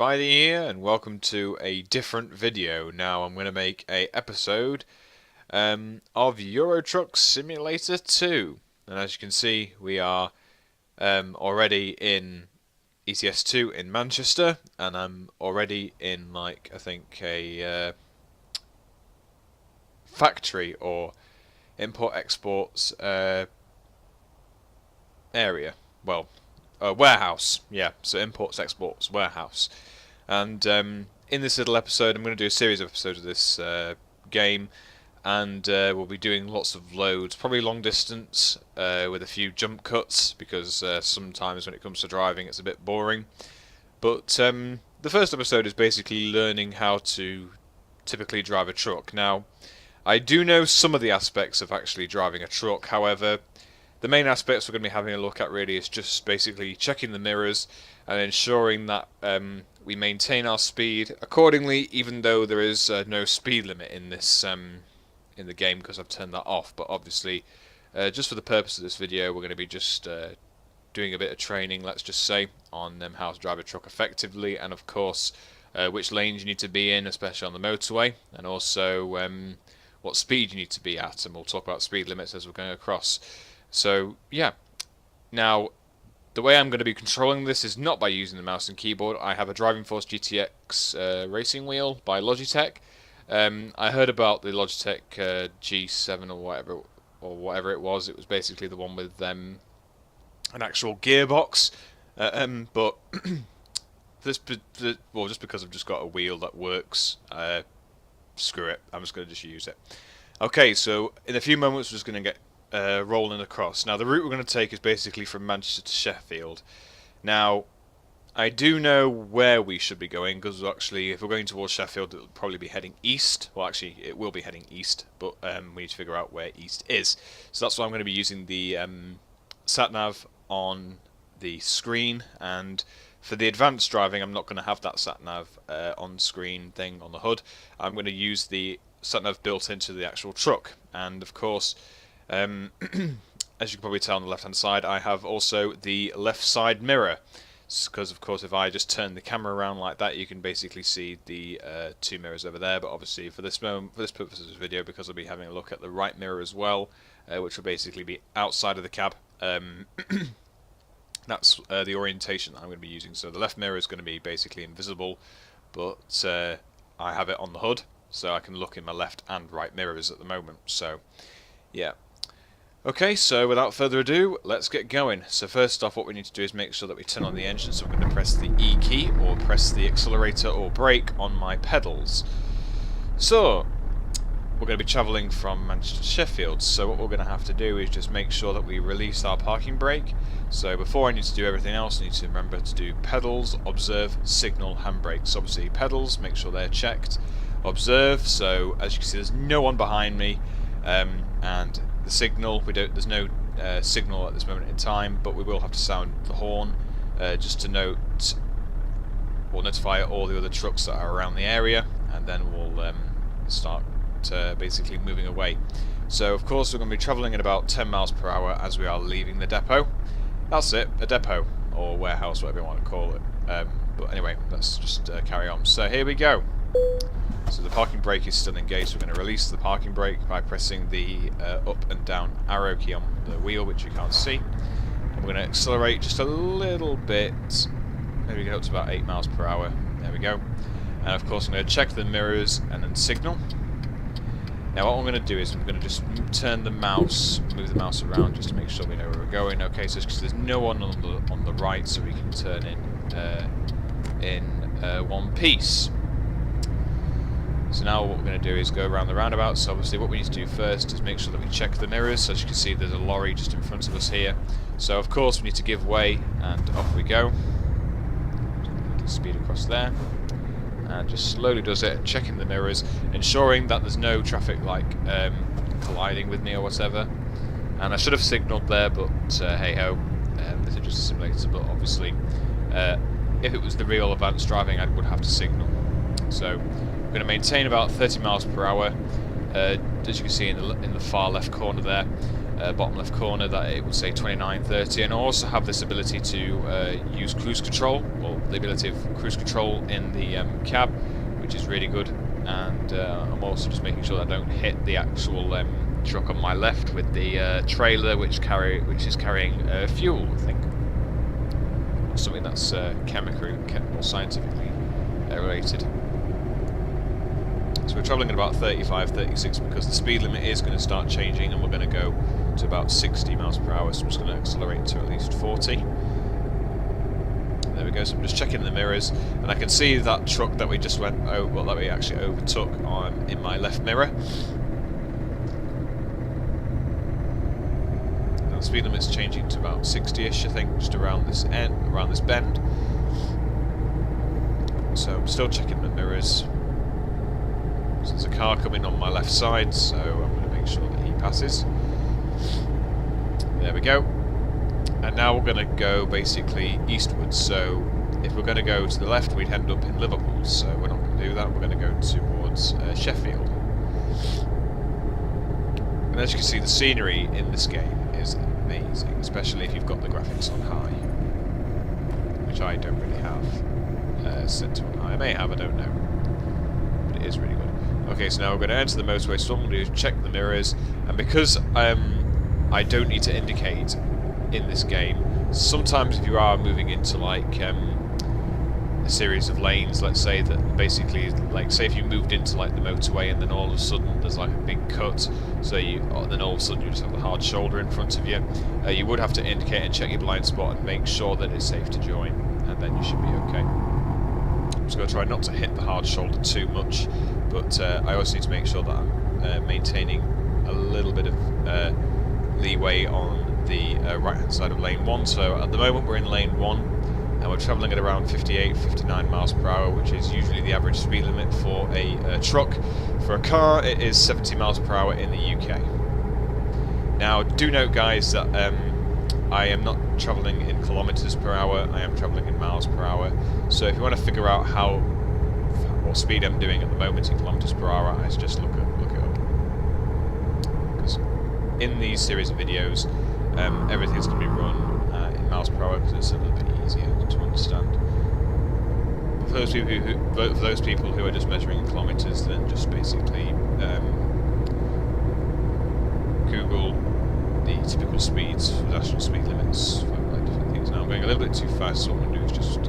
Spidey here, and welcome to a different video. Now I'm going to make a episode of Euro Truck Simulator 2, and as you can see, we are already in ETS2 in Manchester, and I'm already in I think a factory or import-exports area. Well, warehouse, yeah, so imports, exports, warehouse. And in this little episode, I'm going to do a series of episodes of this game, and we'll be doing lots of loads, probably long distance, with a few jump cuts, because sometimes when it comes to driving it's a bit boring. But the first episode is basically learning how to typically drive a truck. Now, I do know some of the aspects of actually driving a truck, however, the main aspects we're going to be having a look at really is just basically checking the mirrors and ensuring that we maintain our speed accordingly, even though there is no speed limit in this in the game because I've turned that off. But obviously, just for the purpose of this video, we're going to be just doing a bit of training, let's just say, on how to drive a truck effectively, and of course which lanes you need to be in, especially on the motorway, and also what speed you need to be at, and we'll talk about speed limits as we're going across. So yeah, now the way I'm going to be controlling this is not by using the mouse and keyboard. I have a Driving Force GTX racing wheel by Logitech. I heard about the Logitech G7 or whatever it was. It was basically the one with an actual gearbox. But just because I've just got a wheel that works, screw it. I'm just going to just use it. Okay, so in a few moments we're just going to get rolling across. Now the route we're going to take is basically from Manchester to Sheffield. Now I do know where we should be going, because actually if we're going towards Sheffield it'll probably be heading east. Well, actually it will be heading east, but we need to figure out where east is. So that's why I'm going to be using the sat-nav on the screen, and for the advanced driving I'm not going to have that sat-nav on screen thing on the hood. I'm going to use the sat-nav built into the actual truck, and of course as you can probably tell on the left hand side, I have also the left side mirror, because of course if I just turn the camera around like that you can basically see the two mirrors over there. But obviously for this purpose of this video, because I'll be having a look at the right mirror as well, which will basically be outside of the cab, that's the orientation that I'm going to be using. So the left mirror is going to be basically invisible, but I have it on the hood so I can look in my left and right mirrors at the moment. So yeah. Okay, so without further ado, let's get going. So first off, what we need to do is make sure that we turn on the engine. So we're going to press the E key or press the accelerator or brake on my pedals. So we're going to be travelling from Manchester to Sheffield. So what we're going to have to do is just make sure that we release our parking brake. So before I need to do everything else, I need to remember to do pedals, observe, signal, handbrake. So obviously pedals, make sure they're checked. Observe, so as you can see there's no one behind me, and the signal, there's no signal at this moment in time, but we will have to sound the horn just to notify all the other trucks that are around the area, and then we'll start basically moving away. So of course we're going to be travelling at about 10 miles per hour as we are leaving the depot. That's it, a depot or warehouse, whatever you want to call it. But anyway, let's just carry on. So here we go. So the parking brake is still engaged. We're going to release the parking brake by pressing the up and down arrow key on the wheel, which you can't see. And we're going to accelerate just a little bit. Maybe get up to about 8 miles per hour. There we go. And of course I'm going to check the mirrors and then signal. Now what I'm going to do is I'm going to just turn the mouse, move the mouse around just to make sure we know where we're going. Okay, so there's no one on the right, so we can turn in one piece. So now what we're going to do is go around the roundabout. So obviously what we need to do first is make sure that we check the mirrors. So as you can see there's a lorry just in front of us here. So of course we need to give way, and off we go. Speed across there. And just slowly does it, checking the mirrors, ensuring that there's no traffic colliding with me or whatever. And I should have signalled there, but hey ho, this is just a simulator. But obviously if it was the real advanced driving I would have to signal. So we're going to maintain about 30 miles per hour, as you can see in the far left corner there. bottom left corner that it will say 29:30, and I also have this ability to use cruise control, or the ability of cruise control in the cab, which is really good. And I'm also just making sure that I don't hit the actual truck on my left with the trailer, which is carrying fuel, I think, or something that's chemically or scientifically related. So we're travelling at about 35, 36 because the speed limit is going to start changing, and we're going to go to about 60 miles per hour, so I'm just going to accelerate to at least 40. There we go, so I'm just checking the mirrors, and I can see that truck that we just went over, well, that we actually overtook in my left mirror. Now the speed limit's changing to about 60-ish, I think, just around this bend. So I'm still checking the mirrors. So there's a car coming on my left side, so I'm going to make sure that he passes. There we go. And now we're going to go basically eastwards. So if we're going to go to the left, we'd end up in Liverpool. So we're not going to do that. We're going to go towards Sheffield. And as you can see, the scenery in this game is amazing, especially if you've got the graphics on high, which I don't really have set to on high. I may have, I don't know, but it is really good. Okay, so now we're going to enter the motorway, so what I'm going to do is check the mirrors, and because I don't need to indicate in this game, sometimes if you are moving into like a series of lanes, let's say that basically, like say if you moved into like the motorway and then all of a sudden there's like a big cut, so then all of a sudden you just have the hard shoulder in front of you, you would have to indicate and check your blind spot and make sure that it's safe to join, and then you should be okay. I'm just going to try not to hit the hard shoulder too much, but I also need to make sure that I'm maintaining a little bit of leeway on the right hand side of lane 1. So at the moment we're in lane 1 and we're travelling at around 58, 59 miles per hour, which is usually the average speed limit for a truck. For a car it is 70 miles per hour in the UK. Now do note guys that I am not travelling in kilometres per hour, I am travelling in miles per hour. So if you want to figure out what speed I'm doing at the moment in kilometres per hour, I just look it up. Because in these series of videos, everything's going to be run in miles per hour because it's a little bit easier to understand. But for those people who are just measuring kilometres, then just basically Google the typical speeds for national speed limits for like different things. Now I'm going a little bit too fast, so what I'm going to do is just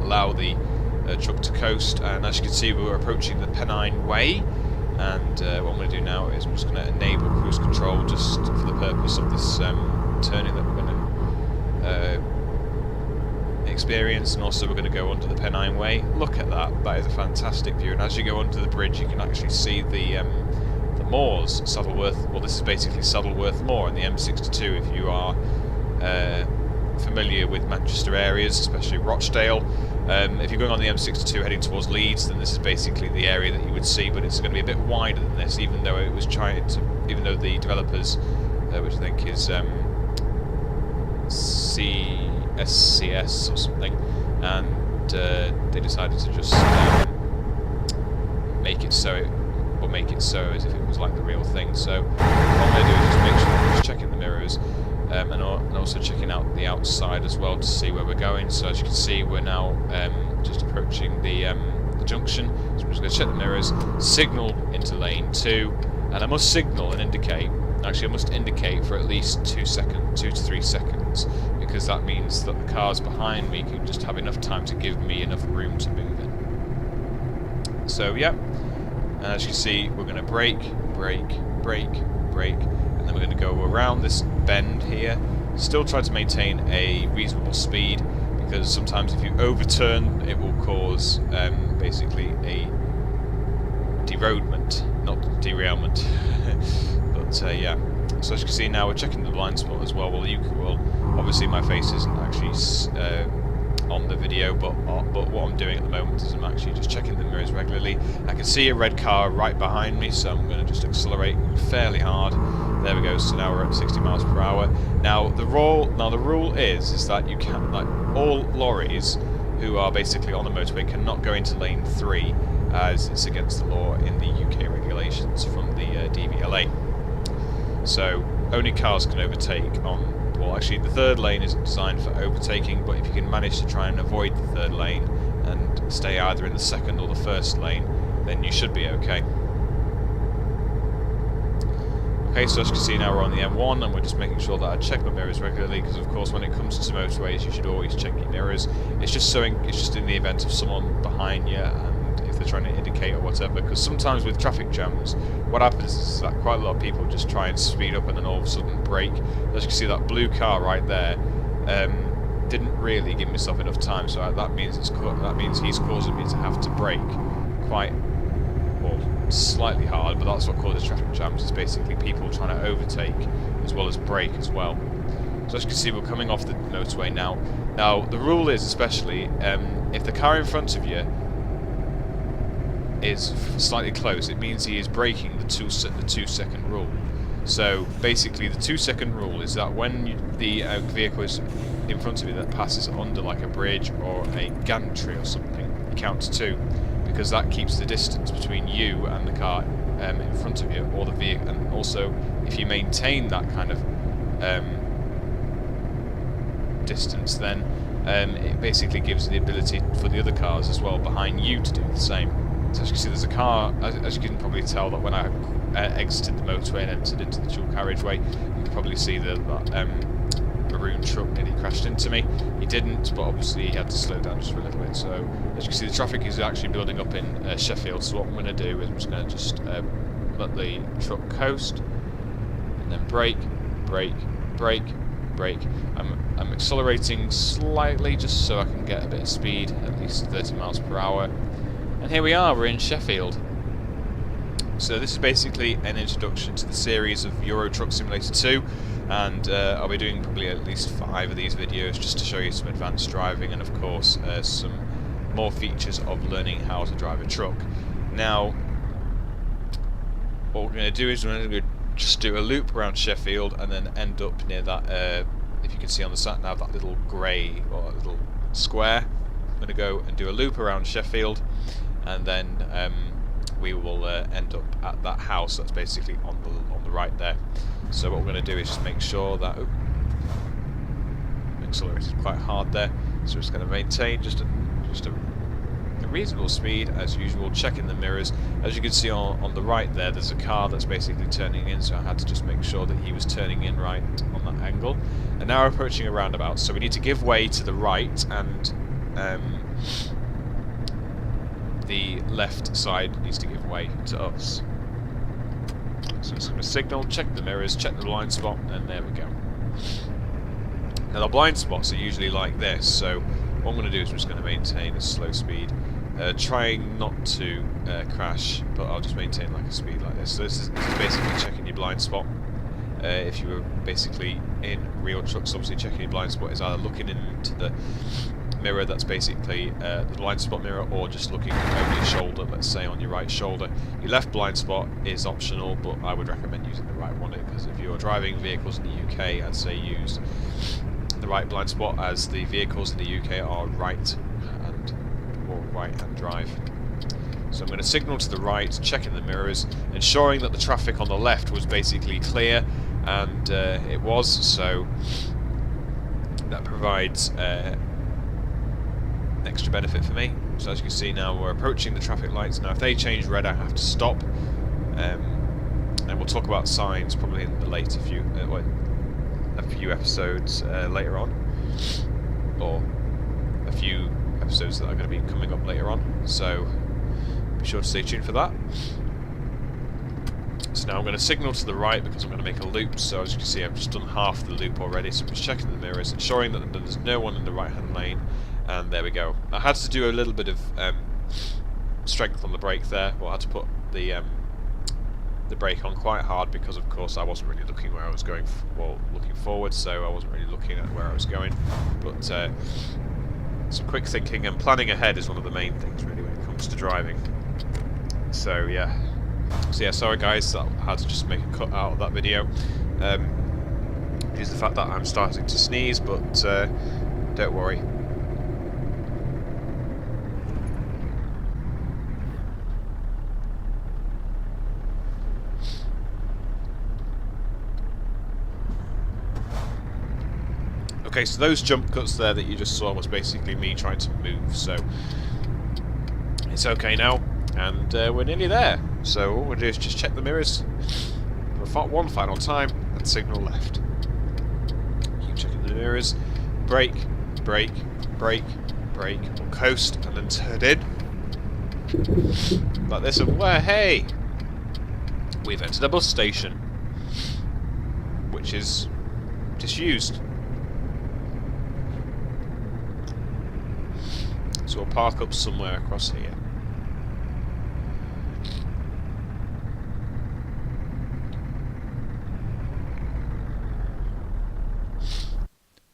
allow the truck to coast, and as you can see we're approaching the Pennine Way, and what I'm going to do now is I'm just going to enable cruise control just for the purpose of this turning that we're going to experience, and also we're going to go under the Pennine Way. Look at that, that is a fantastic view, and as you go under the bridge you can actually see the moors, Saddleworth. Well, this is basically Saddleworth Moor in the M62 if you are familiar with Manchester areas, especially Rochdale. If you're going on the M62 heading towards Leeds, then this is basically the area that you would see, but it's going to be a bit wider than this, even though the developers, which I think is CSCS or something, and they decided to just make it so as if it was like the real thing. So what I'm going to do is just make sure I'm just checking the mirrors, and also checking out the outside as well to see where we're going. So as you can see, we're now just approaching the junction, so I'm just going to check the mirrors, signal into lane 2, and I must signal and indicate, actually I must indicate for at least 2 to 3 seconds, because that means that the cars behind me can just have enough time to give me enough room to move in. So yeah, and as you see we're going to brake, and then we're going to go around this bend here, still try to maintain a reasonable speed, because sometimes if you overturn it will cause basically a derailment, not derailment. But yeah, so as you can see now we're checking the blind spot as well. Well, obviously my face isn't actually on the video, but what I'm doing at the moment is I'm actually just checking the mirrors regularly. I can see a red car right behind me, so I'm going to just accelerate fairly hard. There we go. So now we're at 60 miles per hour. Now the rule is that you can, like, all lorries who are basically on the motorway cannot go into lane 3, as it's against the law in the UK regulations from the DVLA. So only cars can overtake on, well actually the third lane isn't designed for overtaking, but if you can manage to try and avoid the third lane and stay either in the second or the first lane, then you should be okay. Okay, so as you can see now we're on the M1 and we're just making sure that I check my mirrors regularly, because of course when it comes to motorways you should always check your mirrors. It's just in the event of someone behind you and if they're trying to indicate or whatever, because sometimes with traffic jams what happens is that quite a lot of people just try and speed up and then all of a sudden brake. As you can see, that blue car right there didn't really give himself enough time, so that means he's causing me to have to brake quite, well, slightly hard, but that's what causes traffic jams, is basically people trying to overtake as well as brake as well. So as you can see, we're coming off the motorway now. Now the rule is, especially if the car in front of you is slightly close, it means he is breaking the 2 second rule. So basically the 2 second rule is that when the vehicle is in front of you that passes under like a bridge or a gantry or something, you count to 2, because that keeps the distance between you and the car in front of you or the vehicle. And also if you maintain that kind of distance, then it basically gives the ability for the other cars as well behind you to do the same. So as you can see, there's a car, as you can probably tell, that when I exited the motorway and entered into the dual carriageway, you can probably see that maroon truck nearly crashed into me. He didn't, but obviously he had to slow down just for a little bit. So as you can see, the traffic is actually building up in Sheffield, so what I'm going to do is I'm just going to just let the truck coast, and then brake, brake, brake, brake. I'm accelerating slightly just so I can get a bit of speed, at least 30 miles per hour. And here we are, we're in Sheffield. So this is basically an introduction to the series of Euro Truck Simulator 2, and I'll be doing probably at least 5 of these videos just to show you some advanced driving and of course some more features of learning how to drive a truck. Now, what we're going to do is we're going to just do a loop around Sheffield and then end up near that, if you can see on the sat nav, that little grey or little square. I'm going to go and do a loop around Sheffield, and then we will end up at that house that's basically on the right there. So what we're going to do is just make sure that accelerated quite hard there. So we're just going to maintain just a reasonable speed as usual, checking the mirrors. As you can see on the right there's a car that's basically turning in, so I had to just make sure that he was turning in right on that angle. And now we're approaching a roundabout, so we need to give way to the right, and the left side needs to give way to us. So I'm just going to signal, check the mirrors, check the blind spot, and there we go. Now the blind spots are usually like this, so what I'm going to do is I'm just going to maintain a slow speed, trying not to crash, but I'll just maintain like a speed like this. So this is basically checking your blind spot. If you were basically in real trucks, obviously checking your blind spot is either looking into the mirror that's basically the blind spot mirror, or just looking over your shoulder, let's say on your right shoulder. Your left blind spot is optional, but I would recommend using the right one, because if you're driving vehicles in the UK, I'd say use the right blind spot, as the vehicles in the UK are right hand drive. So I'm going to signal to the right, checking the mirrors, ensuring that the traffic on the left was basically clear, and it was, so that provides extra benefit for me. So as you can see now we're approaching the traffic lights. Now if they change red I have to stop, and we'll talk about signs probably in the later a few episodes later on, or a few episodes that are going to be coming up later on, so be sure to stay tuned for that. So now I'm going to signal to the right because I'm going to make a loop. So as you can see, I've just done half the loop already, so I'm just checking the mirrors, ensuring that there's no one in the right hand lane. And there we go. I had to do a little bit of strength on the brake there. Well, I had to put the brake on quite hard because, of course, I wasn't really looking where I was going. Looking forward, so I wasn't really looking at where I was going. But some quick thinking and planning ahead is one of the main things, really, when it comes to driving. So yeah. Sorry guys, I had to just make a cut out of that video. Due to the fact that I'm starting to sneeze, but don't worry. Okay, so those jump cuts there that you just saw was basically me trying to move, so it's okay now, and we're nearly there. So all we're going to do is just check the mirrors. One final time, and signal left. Keep checking the mirrors. Brake, brake, brake, brake, or coast, and then turn in. Like this, and where, hey! We've entered a bus station, which is disused. So we'll park up somewhere across here.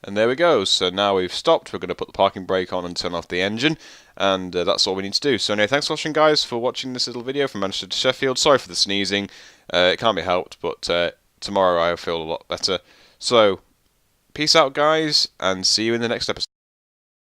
And there we go, so now we've stopped, we're going to put the parking brake on and turn off the engine, and that's all we need to do. So anyway, thanks for watching guys, for watching this little video from Manchester to Sheffield. Sorry for the sneezing, it can't be helped, but tomorrow I'll feel a lot better. So, peace out guys, and see you in the next episode.